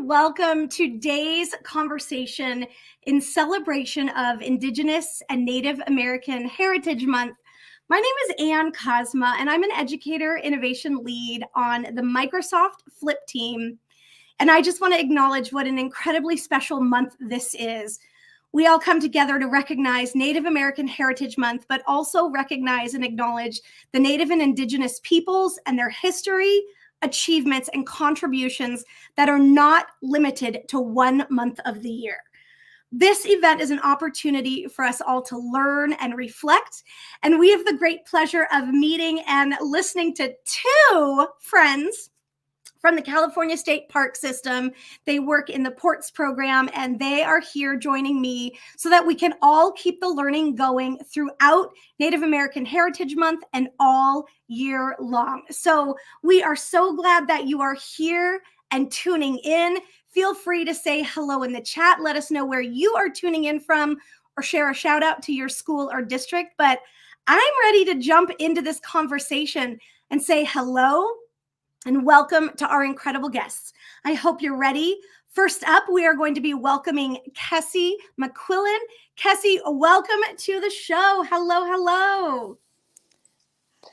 Welcome to today's conversation in celebration of Indigenous and Native American Heritage Month. My name is Ann Kozma, and I'm an educator innovation lead on the Microsoft Flip team. And I just want to acknowledge what an incredibly special month this is. We all come together to recognize Native American Heritage Month, but also recognize and acknowledge the Native and Indigenous peoples and their history, achievements, and contributions that are not limited to 1 month of the year. This event is an opportunity for us all to learn and reflect, and we have the great pleasure of meeting and listening to two friends from the California State Park System. They work in the Ports program, and they are here joining me so that we can all keep the learning going throughout Native American Heritage Month and all year long. So we are so glad that you are here and tuning in. Feel free to say hello in the chat. Let us know where you are tuning in from, or share a shout out to your school or district. But I'm ready to jump into this conversation and say hello and welcome to our incredible guests. I hope you're ready. First up, we are going to be welcoming Kese McQuillen. Kese, welcome to the show. Hello, hello.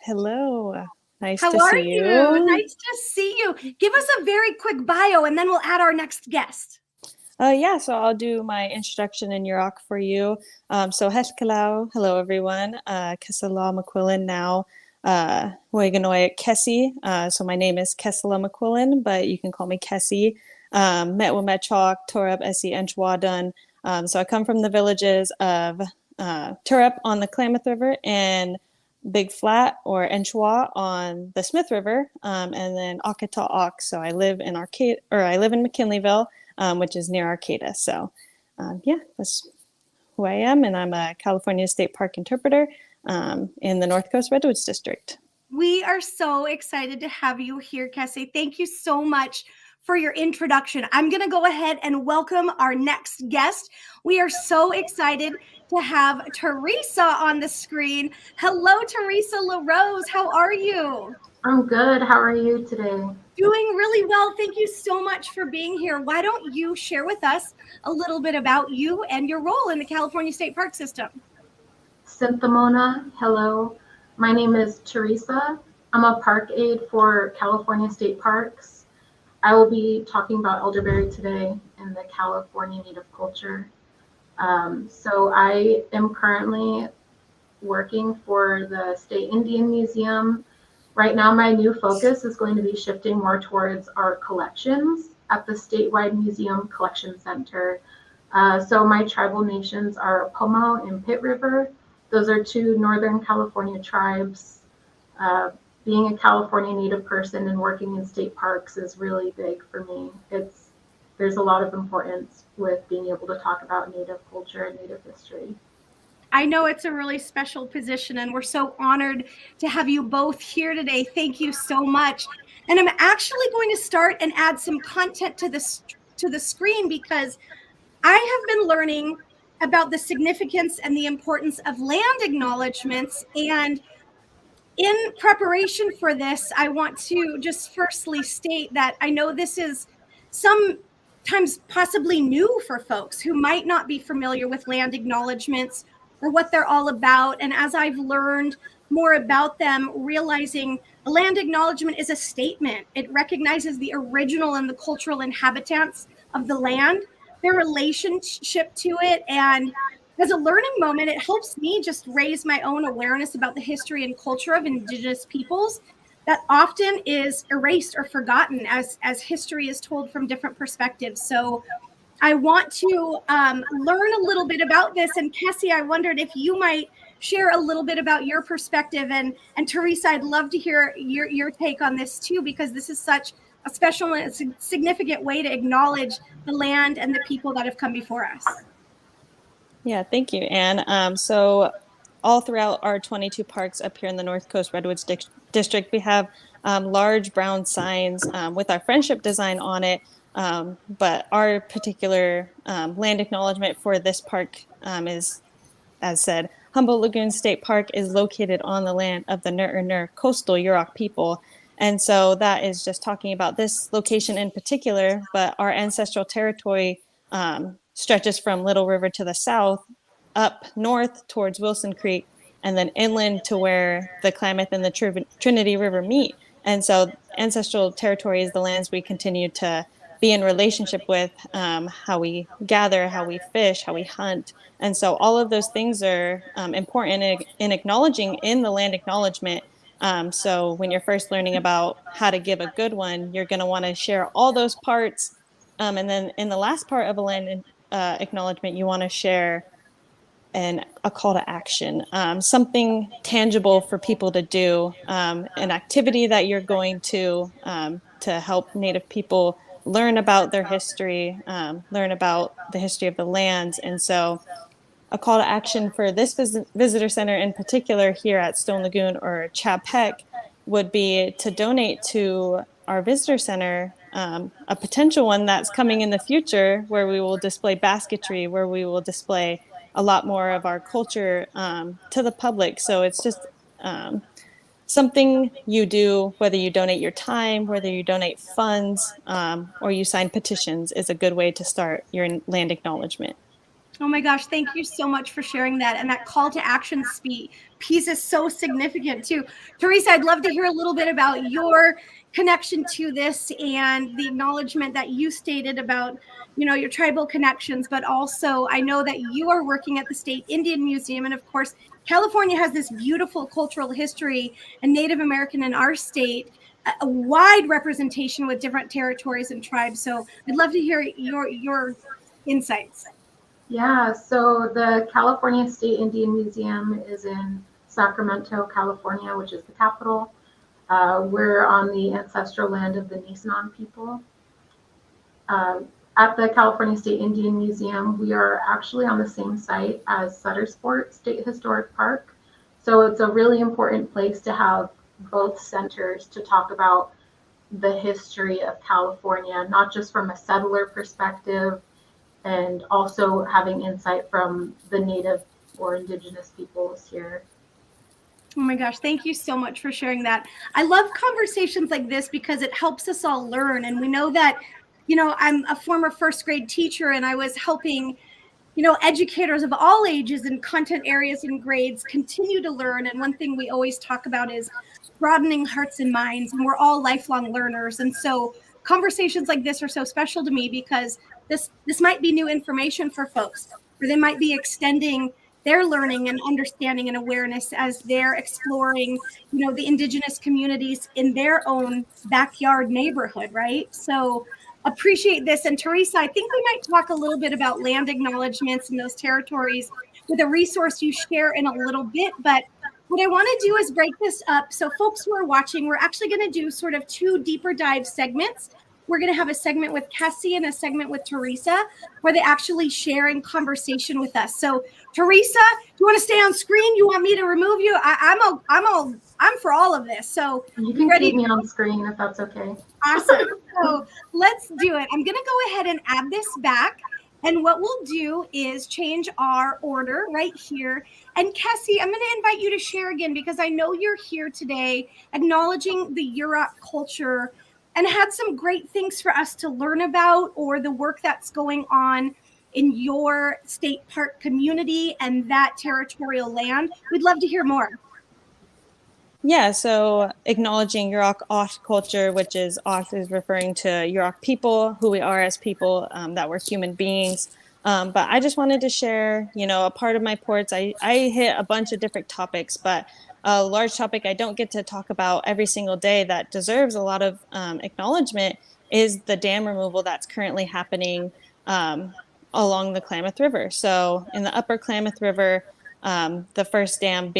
Hello. Nice How to are see you. Nice to see you. Give us a very quick bio, and then we'll add our next guest. So I'll do my introduction in Yurok for you. So Heshkalau, hello everyone. Kese McQuillen now. Weganoy Kese. So my name is Kese McQuillen, but you can call me Kese. Metwa Metchok, Torab Esi Enchwadan. So I come from the villages of Turup on the Klamath River and Big Flat or Enchwa on the Smith River, and then Akata. So I live in McKinleyville, which is near Arcata. So that's who I am, and I'm a California State Park interpreter in the North Coast Redwoods District. We are so excited to have you here, Kese. Thank you so much for your introduction. I'm going to go ahead and welcome our next guest. We are so excited to have Theresa on the screen. Hello, Theresa LaRose. How are you? I'm good. How are you today? Doing really well. Thank you so much for being here. Why don't you share with us a little bit about you and your role in the California State Park System? Synthamona, hello. My name is Theresa. I'm a park aide for California State Parks. I will be talking about elderberry today and the California Native culture. So I am currently working for the State Indian Museum. Right now, my new focus is going to be shifting more towards our collections at the statewide museum collection center. So my tribal nations are Pomo and Pit River. Those are two Northern California tribes. Being a California Native person and working in state parks is really big for me. There's a lot of importance with being able to talk about Native culture and Native history. I know it's a really special position, and we're so honored to have you both here today. Thank you so much. And I'm actually going to start and add some content to the screen, because I have been learning about the significance and the importance of land acknowledgements. And in preparation for this, I want to just firstly state that I know this is sometimes possibly new for folks who might not be familiar with land acknowledgements or what they're all about. And as I've learned more about them, realizing a land acknowledgement is a statement. It recognizes the original and the cultural inhabitants of the land, their relationship to it. And as a learning moment, it helps me just raise my own awareness about the history and culture of Indigenous peoples that often is erased or forgotten as history is told from different perspectives. So I want to learn a little bit about this. And Kese, I wondered if you might share a little bit about your perspective. And Theresa, I'd love to hear your take on this too, because this is such a special and significant way to acknowledge the land and the people that have come before us. Yeah, thank you, Anne. So all throughout our 22 parks up here in the North Coast Redwoods District, we have large brown signs with our friendship design on it. But our particular land acknowledgement for this park is, as said, Humboldt Lagoon State Park is located on the land of the Nur coastal Yurok people. And so that is just talking about this location in particular, but our ancestral territory stretches from Little River to the south, up north towards Wilson Creek, and then inland to where the Klamath and the Trinity River meet. And so ancestral territory is the lands we continue to be in relationship with, how we gather, how we fish, how we hunt. And so all of those things are important in acknowledging in the land acknowledgement. So when you're first learning about how to give a good one, you're going to want to share all those parts. And then in the last part of a land acknowledgement, you want to share a call to action, something tangible for people to do, an activity that you're going to help Native people learn about their history, learn about the history of the lands. And so a call to action for this visitor center in particular here at Stone Lagoon or Chapek would be to donate to our visitor center, a potential one that's coming in the future, where we will display basketry, where we will display a lot more of our culture to the public. So it's just something you do, whether you donate your time, whether you donate funds, or you sign petitions, is a good way to start your land acknowledgement. Oh my gosh, thank you so much for sharing that. And that call to action piece is so significant too. Theresa, I'd love to hear a little bit about your connection to this and the acknowledgement that you stated about, your tribal connections, but also I know that you are working at the State Indian Museum. And of course, California has this beautiful cultural history and Native American in our state, a wide representation with different territories and tribes. So I'd love to hear your insights. Yeah, so the California State Indian Museum is in Sacramento, California, which is the capital. We're on the ancestral land of the Nisenan people. At the California State Indian Museum, we are actually on the same site as Suttersport State Historic Park. So it's a really important place to have both centers to talk about the history of California, not just from a settler perspective, and also having insight from the Native or Indigenous peoples here. Oh my gosh, thank you so much for sharing that. I love conversations like this because it helps us all learn. And we know that, I'm a former first grade teacher and I was helping, educators of all ages and content areas and grades continue to learn. And one thing we always talk about is broadening hearts and minds. And we're all lifelong learners. And so conversations like this are so special to me because this might be new information for folks, or they might be extending their learning and understanding and awareness as they're exploring, the Indigenous communities in their own backyard neighborhood, right? So appreciate this. And Theresa, I think we might talk a little bit about land acknowledgements in those territories with a resource you share in a little bit. But what I want to do is break this up. So folks who are watching, we're actually going to do sort of two deeper dive segments. We're going to have a segment with Kese and a segment with Theresa where they actually share in conversation with us. So Theresa, do you want to stay on screen? You want me to remove you? I'm for all of this. So you can ready? Keep me on screen if that's okay. Awesome. So let's do it. I'm going to go ahead and add this back. And what we'll do is change our order right here. And Kese, I'm going to invite you to share again because I know you're here today acknowledging the Yurok culture and had some great things for us to learn about or the work that's going on in your state park community and that territorial land. We'd love to hear more. Yeah, so acknowledging Yurok Auth culture, which is Auth is referring to Yurok people, who we are as people, that we're human beings. But I just wanted to share, a part of my ports. I hit a bunch of different topics, but a large topic I don't get to talk about every single day that deserves a lot of acknowledgement is the dam removal that's currently happening along the Klamath River. So in the upper Klamath River, the first dam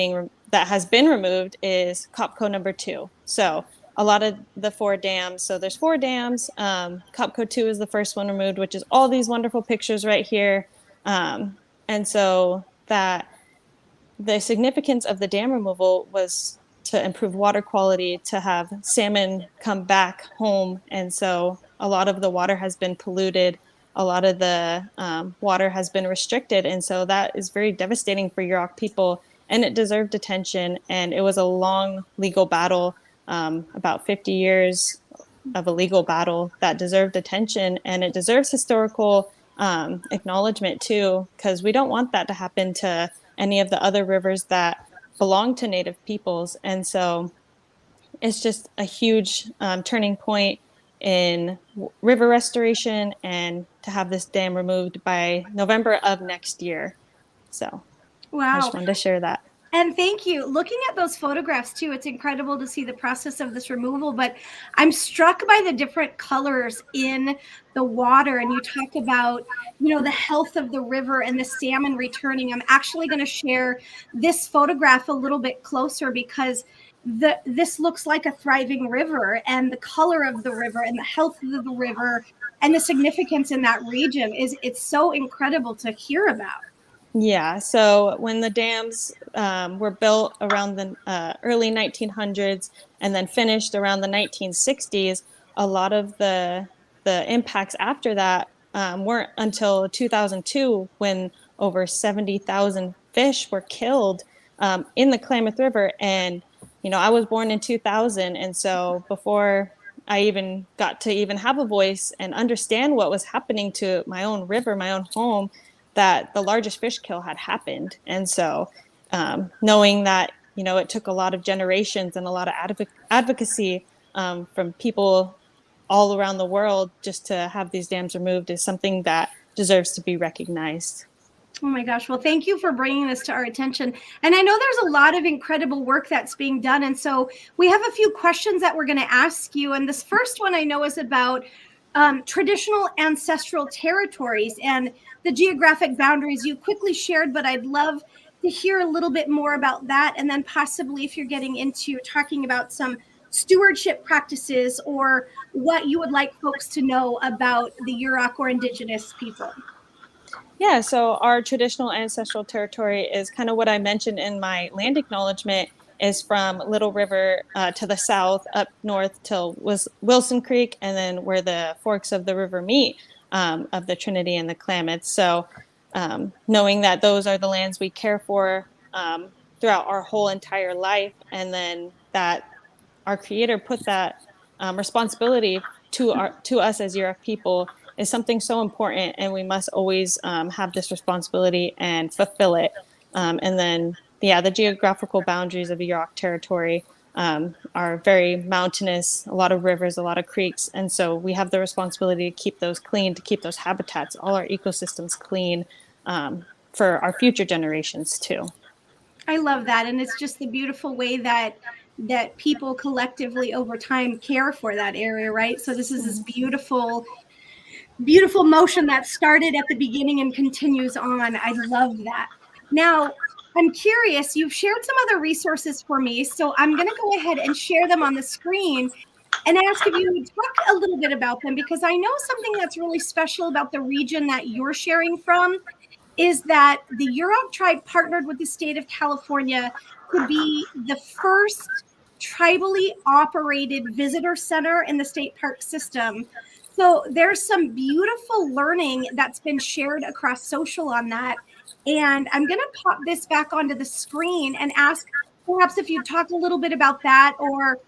that has been removed is Copco number 2. So a lot of the 4 dams. So there's 4 dams. Copco 2 is the first one removed, which is all these wonderful pictures right here. And so that the significance of the dam removal was to improve water quality, to have salmon come back home. And so a lot of the water has been polluted. A lot of the water has been restricted. And so that is very devastating for Yurok people. And it deserved attention. And it was a long legal battle, about 50 years of a legal battle that deserved attention. And it deserves historical acknowledgement too, because we don't want that to happen to any of the other rivers that belong to Native peoples. And so it's just a huge turning point in river restoration, and to have this dam removed by November of next year. So I just wanted to share that. And thank you. Looking at those photographs too, it's incredible to see the process of this removal, but I'm struck by the different colors in the water. And you talk about, the health of the river and the salmon returning. I'm actually going to share this photograph a little bit closer, because this looks like a thriving river, and the color of the river and the health of the river and the significance in that region it's so incredible to hear about. Yeah, so when the dams were built around the early 1900s and then finished around the 1960s, a lot of the impacts after that weren't until 2002, when over 70,000 fish were killed in the Klamath River. And, I was born in 2000, and so before I even got to even have a voice and understand what was happening to my own river, my own home, that the largest fish kill had happened. And so knowing that, it took a lot of generations and a lot of advocacy from people all around the world just to have these dams removed is something that deserves to be recognized. Oh my gosh. Well, thank you for bringing this to our attention. And I know there's a lot of incredible work that's being done. And so we have a few questions that we're going to ask you. And this first one I know is about traditional ancestral territories and the geographic boundaries you quickly shared, but I'd love to hear a little bit more about that. And then possibly if you're getting into talking about some stewardship practices or what you would like folks to know about the Yurok or Indigenous people. Yeah, so our traditional ancestral territory is kind of what I mentioned in my land acknowledgement, is from Little River to the south, up north till Wilson Creek, and then where the forks of the river meet, of the Trinity and the Klamath. So knowing that those are the lands we care for throughout our whole entire life, and then that our Creator put that responsibility to us as Yurok people, is something so important, and we must always have this responsibility and fulfill it. And then, the geographical boundaries of the Yurok territory are very mountainous, a lot of rivers, a lot of creeks, and so we have the responsibility to keep those clean, to keep those habitats, all our ecosystems clean for our future generations too. I love that, and it's just the beautiful way that people collectively over time care for that area, right? So this is this beautiful motion that started at the beginning and continues on. I love that. Now, I'm curious, you've shared some other resources for me, so I'm going to go ahead and share them on the screen and ask if you would talk a little bit about them, because I know something that's really special about the region that you're sharing from is that the Yurok tribe partnered with the state of California to be the first tribally operated visitor center in the state park system. So there's some beautiful learning that's been shared across social on that. And I'm going to pop this back onto the screen and ask perhaps if you'd talk a little bit about that, or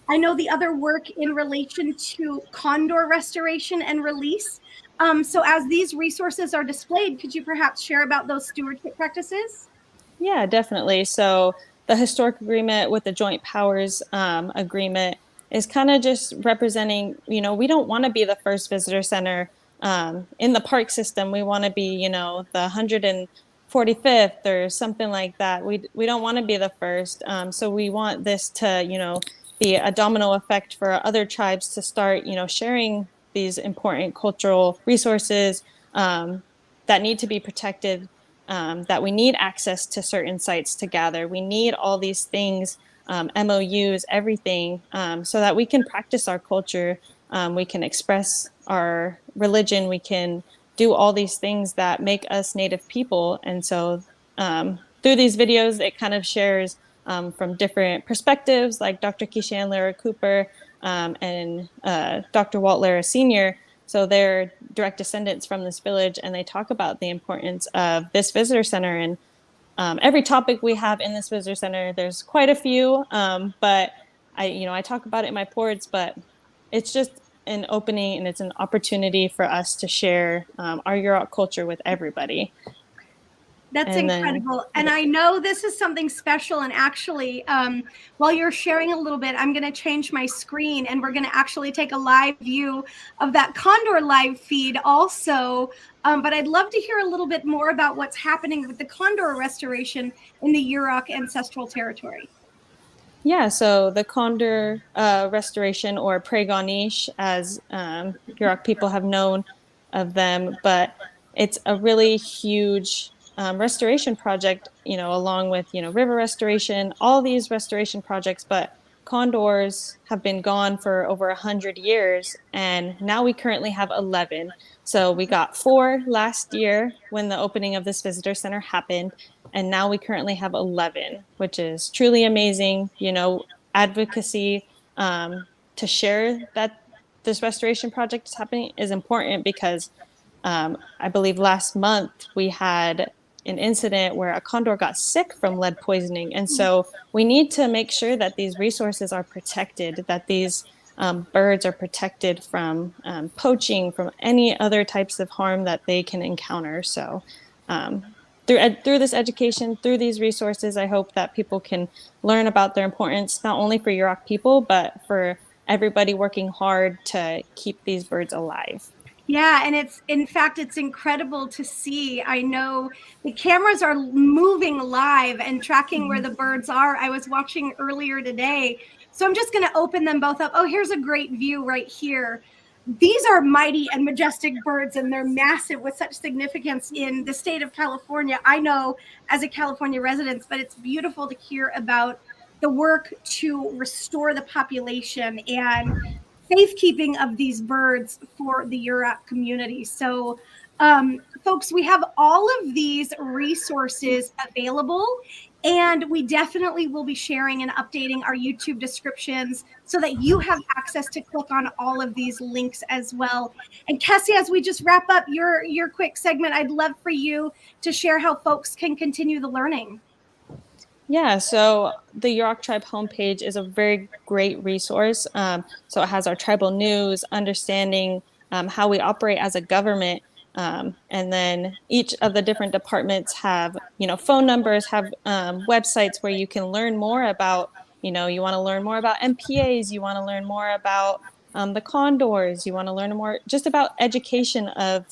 I know the other work in relation to condor restoration and release. So as these resources are displayed, could you perhaps share about those stewardship practices? Yeah, definitely. So the historic agreement with the joint powers agreement is kind of just representing, we don't want to be the first visitor center in the park system. We want to be, the 145th or something like that. We don't want to be the first. So we want this to, be a domino effect for other tribes to start, sharing these important cultural resources that need to be protected, that we need access to certain sites to gather. We need all these things MOUs, everything, so that we can practice our culture, we can express our religion, we can do all these things that make us Native people. And so through these videos, it kind of shares from different perspectives, like Dr. Keishan Lara Cooper and Dr. Walt Lara Sr. So they're direct descendants from this village, and they talk about the importance of this visitor center. And every topic we have in this visitor center, there's quite a few, but I talk about it in my ports, but it's just an opening and it's an opportunity for us to share our Yurok culture with everybody. That's incredible. And I know this is something special. And actually, while you're sharing a little bit, I'm going to change my screen and we're going to actually take a live view of that Condor live feed also. But I'd love to hear a little bit more about what's happening with the Condor restoration in the Yurok ancestral territory. Yeah, so the Condor restoration, or Pregonish, as Yurok people have known of them, but it's a really huge restoration project, along with, river restoration, all these restoration projects, but condors have been gone for over 100 years, and now we currently have 11. So we got 4 last year when the opening of this visitor center happened, and now we currently have 11, which is truly amazing. Advocacy to share that this restoration project is happening is important, because I believe last month we had an incident where a condor got sick from lead poisoning. And so we need to make sure that these resources are protected, that these birds are protected from poaching, from any other types of harm that they can encounter. So through this education, through these resources, I hope that people can learn about their importance, not only for Yurok people, but for everybody working hard to keep these birds alive. Yeah, and it's incredible to see. I know the cameras are moving live and tracking where the birds are. I was watching earlier today. So I'm just going to open them both up. Oh, here's a great view right here. These are mighty and majestic birds, and they're massive with such significance in the state of California. I know as a California resident, but it's beautiful to hear about the work to restore the population and safekeeping of these birds for the Yurok community. So, folks, we have all of these resources available, and we definitely will be sharing and updating our YouTube descriptions so that you have access to click on all of these links as well. And Kese, as we just wrap up your quick segment, I'd love for you to share how folks can continue the learning. Yeah, so the Yurok Tribe homepage is a very great resource. So it has our tribal news, understanding how we operate as a government, and then each of the different departments have, phone numbers, have websites where you can learn more about, you want to learn more about MPAs, you want to learn more about the condors, you want to learn more just about education of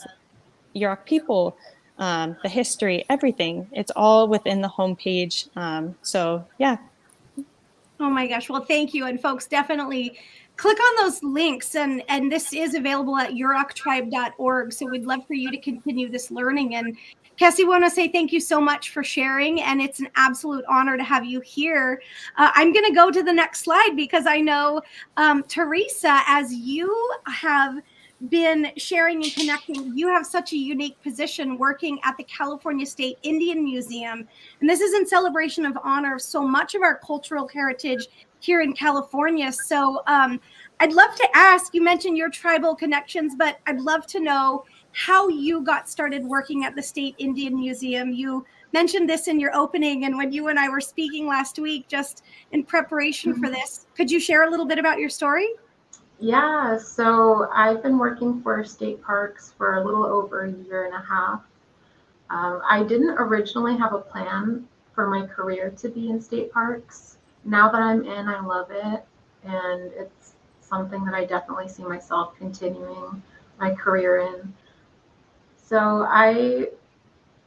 Yurok people. The history, everything. It's all within the homepage. So yeah. Oh my gosh. Well, thank you. And folks, definitely click on those links. And this is available at yuroktribe.org. So we'd love for you to continue this learning. And Kese, want to say thank you so much for sharing. And it's an absolute honor to have you here. I'm going to go to the next slide because I know, Theresa, as you have been sharing and connecting, you have such a unique position working at the California State Indian Museum. And this is in celebration of honor of so much of our cultural heritage here in California. So I'd love to ask, you mentioned your tribal connections, but I'd love to know how you got started working at the State Indian Museum. You mentioned this in your opening, and when you and I were speaking last week, just in preparation for this, could you share a little bit about your story? Yeah, so I've been working for state parks for a little over a year and a half. I didn't originally have a plan for my career to be in state parks. Now that I'm in, I love it, and it's something that I definitely see myself continuing my career in. So I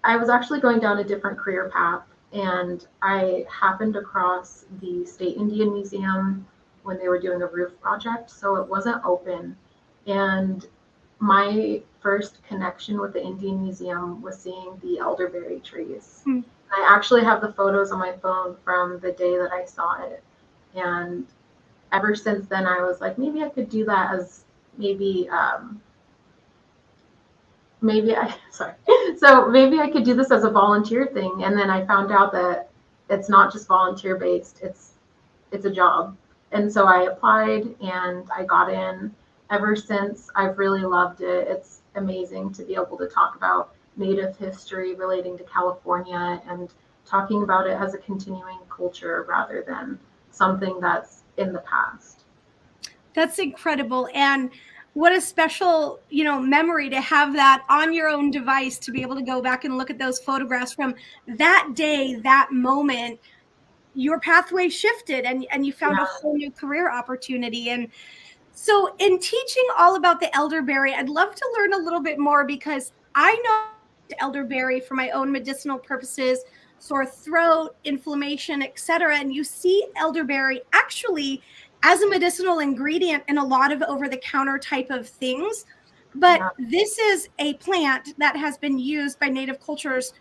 was actually going down a different career path, and I happened across the State Indian Museum when they were doing a roof project, so it wasn't open. And my first connection with the Indian Museum was seeing the elderberry trees. I actually have the photos on my phone from the day that I saw it. And ever since then, I was like, maybe I could do that as sorry. So maybe I could do this as a volunteer thing. And then I found out that it's not just volunteer based, it's a job. And so I applied and I got in. Ever since, I've really loved it. It's amazing to be able to talk about Native history relating to California and talking about it as a continuing culture rather than something that's in the past. That's incredible. And what a special, memory to have that on your own device, to be able to go back and look at those photographs from that day, that moment. Your pathway shifted and you found a whole new career opportunity. And so in teaching all about the elderberry, I'd love to learn a little bit more, because I know elderberry for my own medicinal purposes, sore throat, inflammation, etc. And you see elderberry actually as a medicinal ingredient in a lot of over-the-counter type of things. But this is a plant that has been used by Native cultures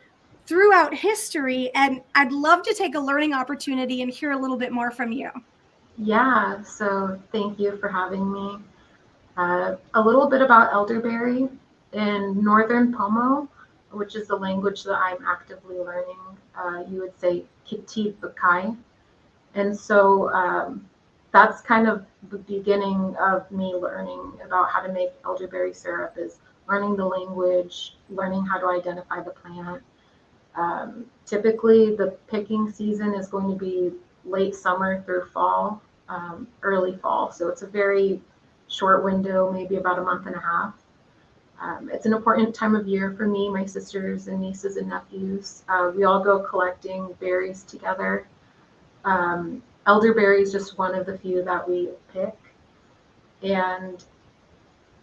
throughout history. And I'd love to take a learning opportunity and hear a little bit more from you. Yeah, so thank you for having me. A little bit about elderberry. In Northern Pomo, which is the language that I'm actively learning, you would say Kitib Bakai. And so that's kind of the beginning of me learning about how to make elderberry syrup, is learning the language, learning how to identify the plant. Typically, the picking season is going to be late summer through fall, early fall. So it's a very short window, maybe about a month and a half. It's an important time of year for me, my sisters and nieces and nephews. We all go collecting berries together. Elderberry is just one of the few that we pick. And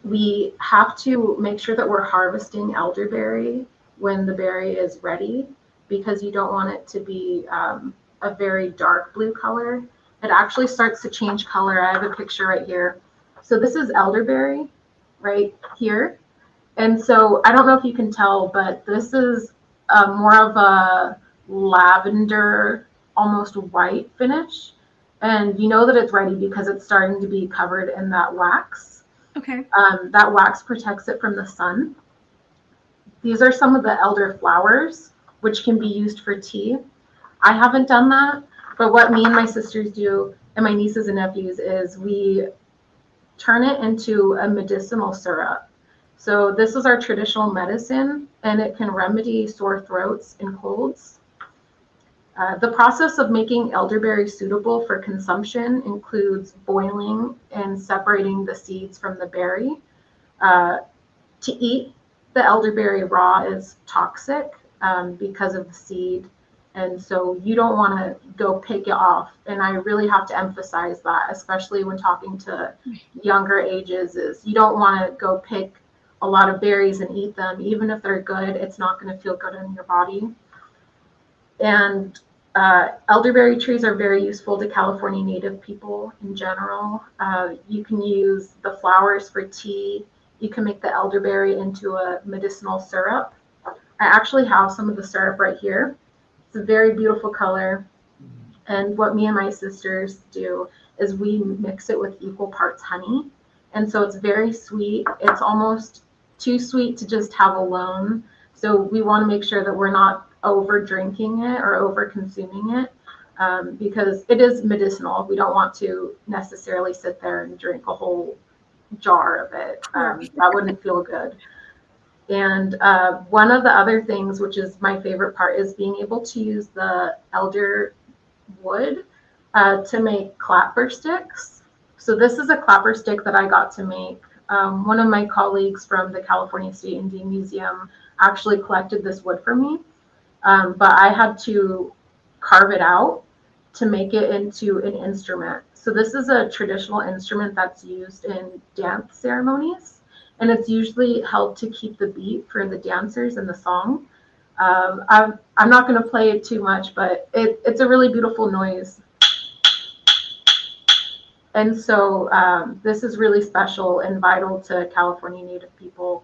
we have to make sure that we're harvesting elderberry when the berry is ready, because you don't want it to be a very dark blue color. It actually starts to change color. I have a picture right here. So this is elderberry right here. And so I don't know if you can tell, but this is more of a lavender, almost white finish. And you know that it's ready because it's starting to be covered in that wax. Okay. That wax protects it from the sun. These are some of the elder flowers, which can be used for tea. I haven't done that, but what me and my sisters do, and my nieces and nephews, is we turn it into a medicinal syrup. So this is our traditional medicine, and it can remedy sore throats and colds. The process of making elderberry suitable for consumption includes boiling and separating the seeds from the berry. To eat the elderberry raw is toxic because of the seed, and so you don't want to go pick it off. And I really have to emphasize that, especially when talking to younger ages, is you don't want to go pick a lot of berries and eat them. Even if they're good, it's not going to feel good in your body. And elderberry trees are very useful to California Native people in general. You can use the flowers for tea. You can make the elderberry into a medicinal syrup. I actually have some of the syrup right here. It's a very beautiful color. And what me and my sisters do is we mix it with equal parts honey. And so it's very sweet. It's almost too sweet to just have alone. So we want to make sure that we're not over drinking it or over consuming it, because it is medicinal. We don't want to necessarily sit there and drink a whole jar of it. That wouldn't feel good. And one of the other things, which is my favorite part, is being able to use the elder wood to make clapper sticks. So this is a clapper stick that I got to make. One of my colleagues from the California State Indian Museum actually collected this wood for me, but I had to carve it out to make it into an instrument. So this is a traditional instrument that's used in dance ceremonies, and it's usually held to keep the beat for the dancers in the song. I'm not going to play it too much, but it's a really beautiful noise. And so this is really special and vital to California Native people.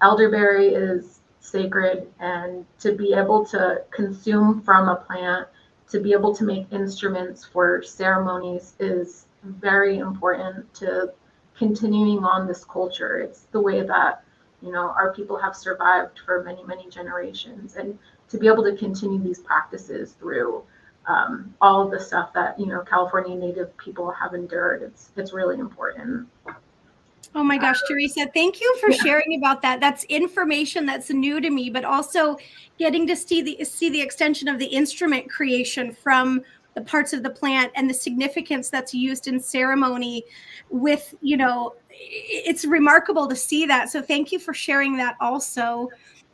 Elderberry is sacred, and to be able to consume from a plant to be able to make instruments for ceremonies is very important to continuing on this culture. It's the way that, you know, our people have survived for many, many generations, and to be able to continue these practices through all of the stuff that, you know, California Native people have endured. It's really important. Oh my gosh, Theresa, thank you for sharing about that. That's information that's new to me, but also getting to see the extension of the instrument creation from the parts of the plant and the significance that's used in ceremony with, you know, it's remarkable to see that. So thank you for sharing that also.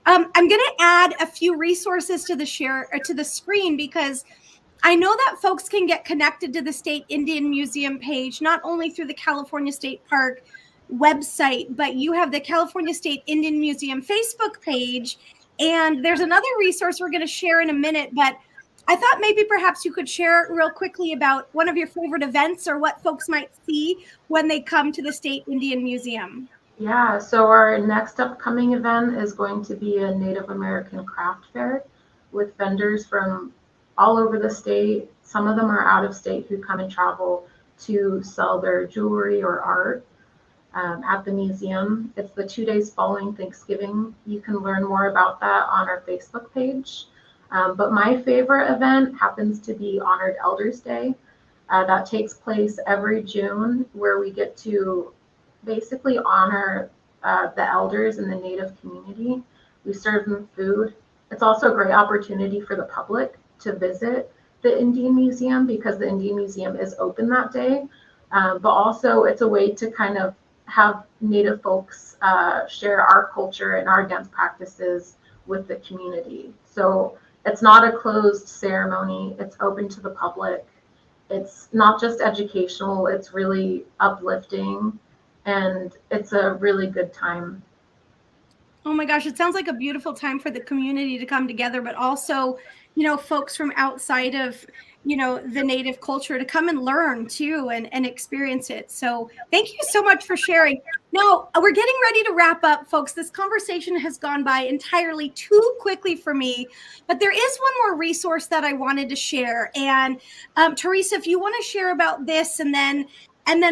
I'm going to add a few resources to the share or to the screen, because I know that folks can get connected to the State Indian Museum page, not only through the California State Park website, but you have the California State Indian Museum Facebook page. And there's another resource we're going to share in a minute, but I thought maybe perhaps you could share real quickly about one of your favorite events or what folks might see when they come to the State Indian Museum. Yeah, so our next upcoming event is going to be a Native American craft fair with vendors from all over the state. Some of them are out of state who come and travel to sell their jewelry or art at the museum. It's the 2 days following Thanksgiving. You can learn more about that on our Facebook page. But my favorite event happens to be Honored Elders Day. That takes place every June, where we get to basically honor the elders in the Native community. We serve them food. It's also a great opportunity for the public to visit the Indian Museum, because the Indian Museum is open that day. But also it's a way to kind of have Native folks share our culture and our dance practices with the community. So it's not a closed ceremony. It's open to the public. It's not just educational, it's really uplifting, and it's a really good time. Oh my gosh, it sounds like a beautiful time for the community to come together, but also, you know, folks from outside of, you know, the Native culture to come and learn too and experience it. So thank you so much for sharing. Now, we're getting ready to wrap up, folks. This conversation has gone by entirely too quickly for me, but there is one more resource that I wanted to share. And Theresa, if you want to share about this, and then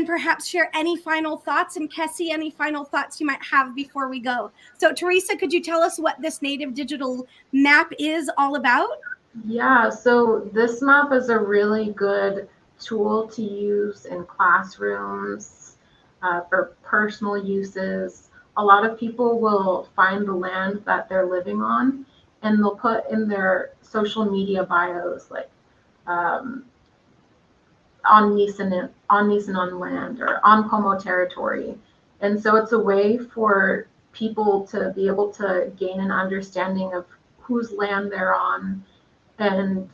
perhaps share any final thoughts, and Kese, any final thoughts you might have before we go. So Theresa, could you tell us what this Native Digital Map is all about? Yeah, so this map is a really good tool to use in classrooms for personal uses. A lot of people will find the land that they're living on, and they'll put in their social media bios, like on Nisenan land or on Pomo territory. And so it's a way for people to be able to gain an understanding of whose land they're on, and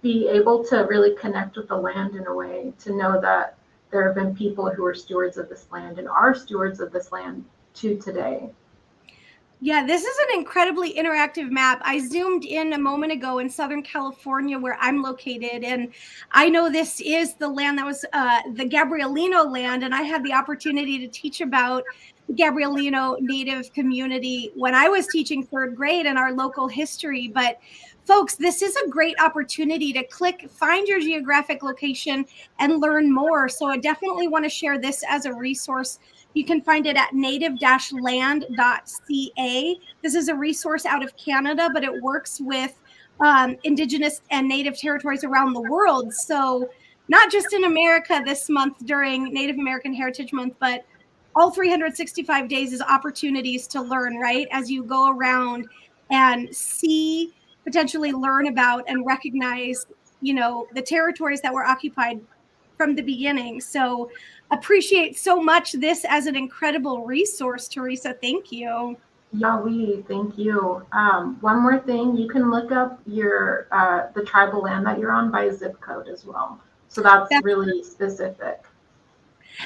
be able to really connect with the land in a way, to know that there have been people who are stewards of this land and are stewards of this land to today. Yeah, this is an incredibly interactive map. I zoomed in a moment ago in Southern California, where I'm located, and I know this is the land that was the Gabrielino land, and I had the opportunity to teach about the Gabrielino Native community when I was teaching third grade in our local history. But folks, this is a great opportunity to find your geographic location and learn more. So I definitely want to share this as a resource. You can find it at native-land.ca. This is a resource out of Canada, but it works with Indigenous and Native territories around the world. So not just in America this month during Native American Heritage Month, but all 365 days is opportunities to learn, right? As you go around and see, potentially learn about and recognize, you know, the territories that were occupied from the beginning. So appreciate so much this as an incredible resource, Theresa. Thank you. Yeah, thank you. One more thing, you can look up your the tribal land that you're on by zip code as well. So that's really specific.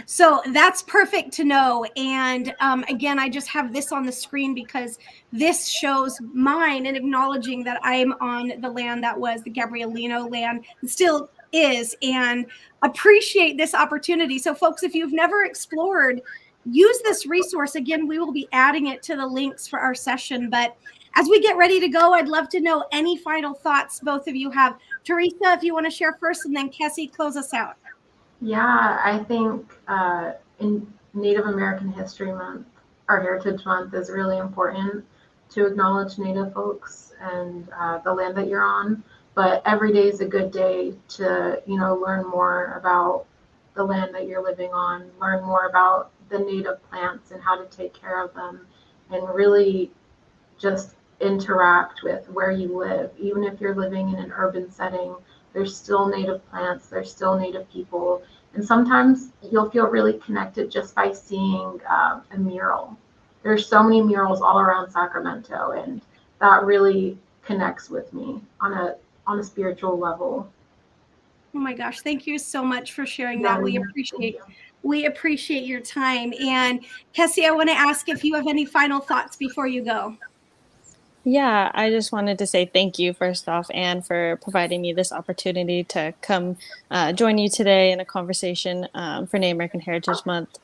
So that's perfect to know. And again, I just have this on the screen because this shows mine and acknowledging that I'm on the land that was the Gabrielino land, still is, and appreciate this opportunity. So folks, if you've never explored use this resource. Again, we will be adding it to the links for our session. But as we get ready to go, I'd love to know any final thoughts both of you have. Theresa, if you want to share first, and then Kese, close us out. Yeah, I think in Native American History Month, our Heritage Month is really important to acknowledge Native folks and the land that you're on. But every day is a good day to, learn more about the land that you're living on, learn more about the native plants and how to take care of them, and really just interact with where you live. Even if you're living in an urban setting, there's still native plants, there's still native people. And sometimes you'll feel really connected just by seeing a mural. There's so many murals all around Sacramento, and that really connects with me on a spiritual level. Oh my gosh, thank you so much for sharing that. We appreciate your time. And Kese, I want to ask if you have any final thoughts before you go. Yeah, I just wanted to say thank you first off, Anne, for providing me this opportunity to come join you today in a conversation for Native American Heritage Month,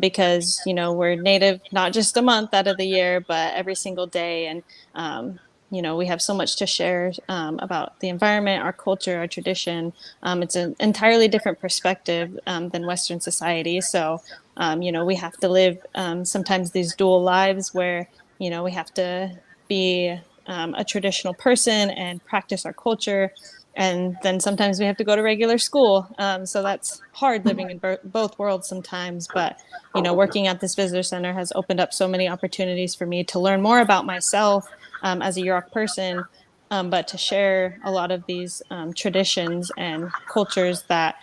because, we're Native not just a month out of the year, but every single day. And, we have so much to share about the environment, our culture, our tradition. It's an entirely different perspective than Western society. So, we have to live sometimes these dual lives where, we have to be a traditional person and practice our culture. And then sometimes we have to go to regular school. So that's hard living in both worlds sometimes. But, working at this visitor center has opened up so many opportunities for me to learn more about myself as a Yurok person, but to share a lot of these traditions and cultures that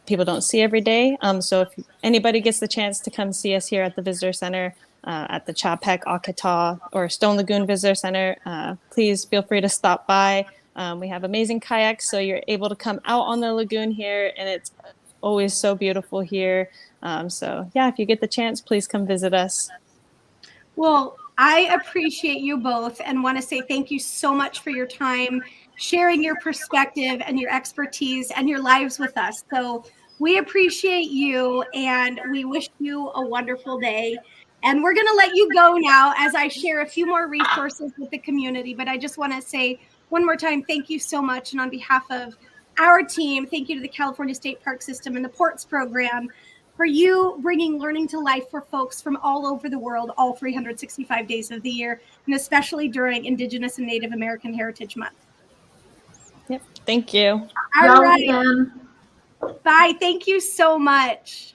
people don't see every day. So if anybody gets the chance to come see us here at the visitor center, at the Chapek, Akata, or Stone Lagoon Visitor Center, please feel free to stop by. We have amazing kayaks, so you're able to come out on the lagoon here, and it's always so beautiful here. So yeah, if you get the chance, please come visit us. Well, I appreciate you both and want to say thank you so much for your time, sharing your perspective and your expertise and your lives with us. So we appreciate you and we wish you a wonderful day. And we're going to let you go now as I share a few more resources with the community. But I just want to say one more time, thank you so much. And on behalf of our team, thank you to the California State Park System and the Ports Program for you bringing learning to life for folks from all over the world, all 365 days of the year, and especially during Indigenous and Native American Heritage Month. Yep. Thank you. All right. Bye. Thank you so much.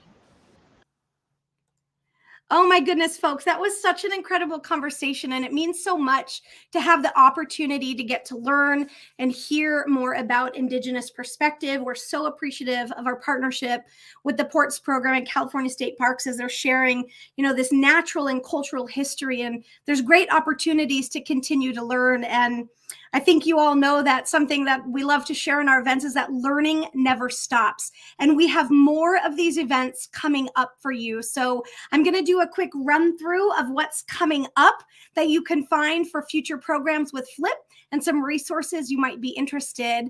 Oh my goodness, folks, that was such an incredible conversation, and it means so much to have the opportunity to get to learn and hear more about Indigenous perspective. We're so appreciative of our partnership with the Ports Program and California State Parks as they're sharing, this natural and cultural history, and there's great opportunities to continue to learn. And I think you all know that something that we love to share in our events is that learning never stops. And we have more of these events coming up for you. So I'm going to do a quick run through of what's coming up that you can find for future programs with Flip and some resources you might be interested.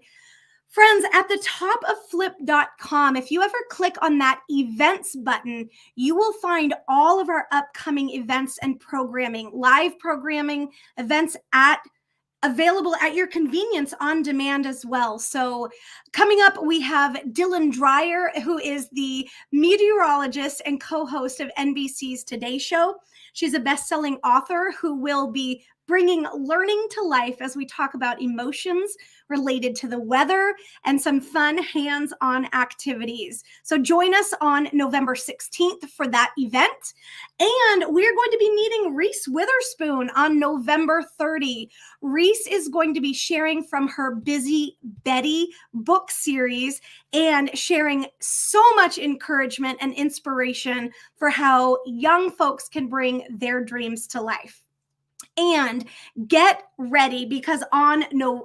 Friends, at the top of flip.com, if you ever click on that events button, you will find all of our upcoming events and programming, live programming, events available at your convenience on demand as well. So coming up, we have Dylan Dreyer, who is the meteorologist and co-host of NBC's Today Show. She's a best-selling author who will be bringing learning to life as we talk about emotions related to the weather and some fun hands-on activities. So join us on November 16th for that event. And we're going to be meeting Reese Witherspoon on November 30. Reese is going to be sharing from her Busy Betty book series and sharing so much encouragement and inspiration for how young folks can bring their dreams to life. And get ready because December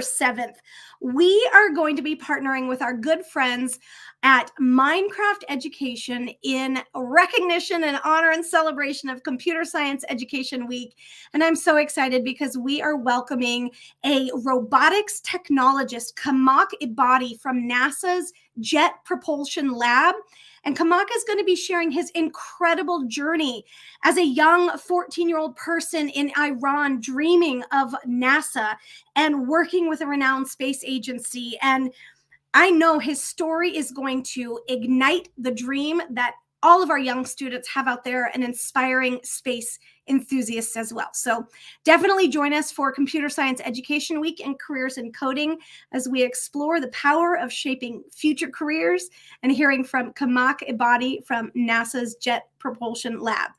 7th, we are going to be partnering with our good friends at Minecraft Education in recognition and honor and celebration of Computer Science Education Week. And I'm so excited because we are welcoming a robotics technologist, Kamak Ibadi from NASA's Jet Propulsion Lab. And Kamak is going to be sharing his incredible journey as a young 14-year-old person in Iran, dreaming of NASA and working with a renowned space agency. And I know his story is going to ignite the dream that all of our young students have out there and inspiring space enthusiasts as well. So definitely join us for Computer Science Education Week and Careers in Coding as we explore the power of shaping future careers and hearing from Kamak Ibadi from NASA's Jet Propulsion Lab.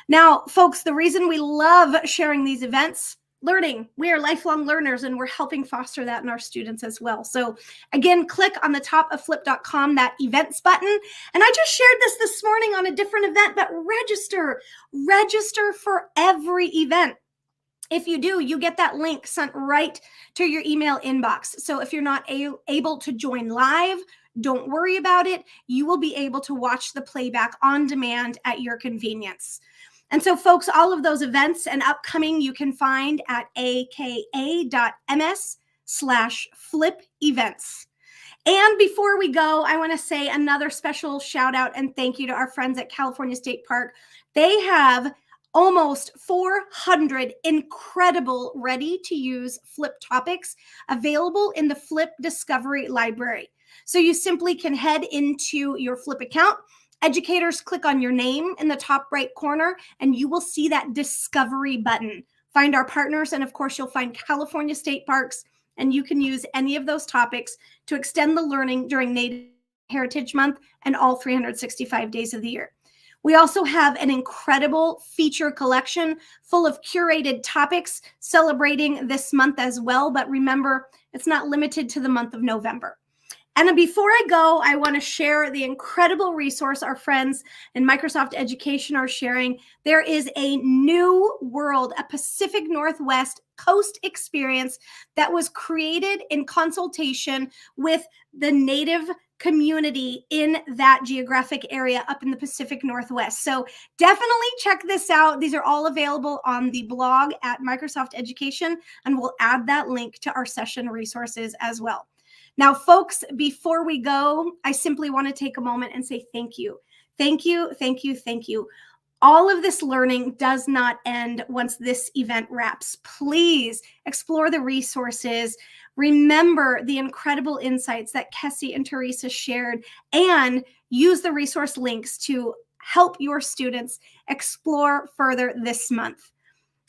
Now, folks, the reason we love sharing these events, learning. We are lifelong learners, and we're helping foster that in our students as well. So again, click on the top of flip.com, that events button. And I just shared this morning on a different event, but register for every event. If you do, you get that link sent right to your email inbox. So if you're not able to join live, don't worry about it. You will be able to watch the playback on demand at your convenience. And so, folks, all of those events and upcoming you can find at aka.ms/flip events. And before we go, I want to say another special shout out and thank you to our friends at California State Park. They have almost 400 incredible ready-to-use Flip topics available in the Flip Discovery Library. So you simply can head into your Flip account. Educators, click on your name in the top right corner, and you will see that Discovery button. Find our partners, and of course, you'll find California State Parks, and you can use any of those topics to extend the learning during Native Heritage Month and all 365 days of the year. We also have an incredible feature collection full of curated topics celebrating this month as well, but remember, it's not limited to the month of November. And before I go, I want to share the incredible resource our friends in Microsoft Education are sharing. There is a new world, a Pacific Northwest coast experience that was created in consultation with the Native community in that geographic area up in the Pacific Northwest. So definitely check this out. These are all available on the blog at Microsoft Education, and we'll add that link to our session resources as well. Now, folks, before we go, I simply want to take a moment and say thank you. Thank you, thank you, thank you. All of this learning does not end once this event wraps. Please explore the resources. Remember the incredible insights that Kese and Theresa shared, and use the resource links to help your students explore further this month.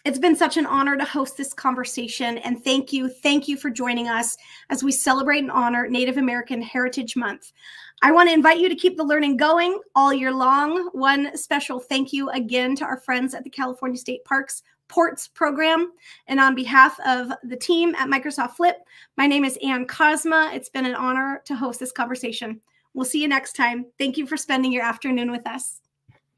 It's been such an honor to host this conversation, and thank you for joining us as we celebrate and honor Native American Heritage Month. I want to invite you to keep the learning going all year long. One special thank you again to our friends at the California State Parks Ports program. And on behalf of the team at Microsoft Flip, my name is Kozma. It's been an honor to host this conversation. We'll see you next time. Thank you for spending your afternoon with us.